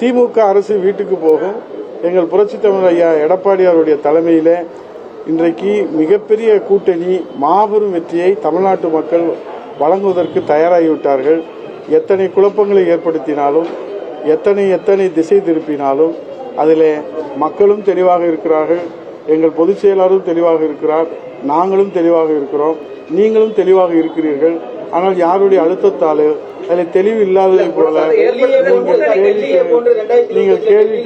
திமுக அரசு வீட்டுக்கு போகும். எங்கள் புரட்சித் தலைவர் ஐயா எடப்பாடியாருடைய தலைமையில இன்றைக்கு மிகப்பெரிய கூட்டணி மாபெரும் வெற்றியை தமிழ்நாட்டு மக்கள் வழங்குவதற்கு தயாராகிவிட்டார்கள். எத்தனை குழப்பங்களை ஏற்படுத்தினாலும், எத்தனை திசை திருப்பினாலும் அதில் மக்களும் தெளிவாக இருக்கிறார்கள். எங்கள் பொதுச் செயலாளரும் தெளிவாக இருக்கிறார், நாங்களும் தெளிவாக இருக்கிறோம், நீங்களும் தெளிவாக இருக்கிறீர்கள். ஆனால் யாருடைய அழுத்தத்தால் அதில் தெளிவு இல்லாததை போல நீங்கள் கேள்வி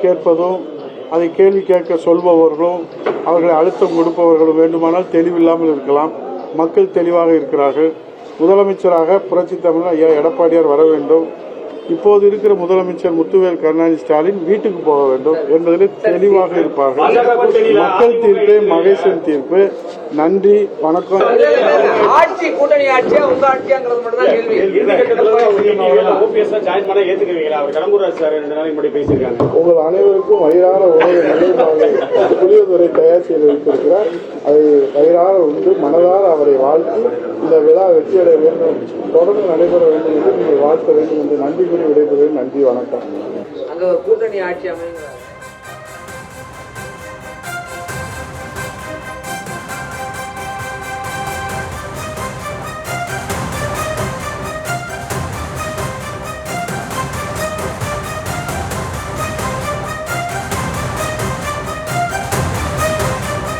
கேட்பதும் அதை கேள்வி கேட்க சொல்பவர்களும் அவர்களை அழுத்தம் கொடுப்பவர்களும் வேண்டுமானால் தெளிவில்லாமல் இருக்கலாம். மக்கள் தெளிவாக இருக்கிறார்கள். முதலமைச்சராக புரட்சித் தலைவர் ஐயா எடப்பாடியார் வர வேண்டும். இப்போது இருக்கிற முதலமைச்சர் முத்துவேல் கருணாநிதி ஸ்டாலின் வீட்டுக்கு போக வேண்டும் என்பதில் தெளிவாக இருப்பார்கள். மக்கள் தீர்ப்பு மகேசன் தீர்ப்பு. நன்றி, வணக்கம். உங்கள் அனைவருக்கும் வயிறார உணவு புளியோதரை தயார் செய்து வைத்திருக்கிறார். அதை வயிறார உண்டு மனதார அவரை வாழ்த்து இந்த விழா வெற்றியடைய வேண்டும், தொடர்ந்து நடைபெற வேண்டும் என்று நீங்கள் வாழ்த்த வேண்டும் என்று நன்றி கூறி விடைபெறுகிறேன். நன்றி, வணக்கம். அங்க கூட்டணி ஆட்சி அமைங்க.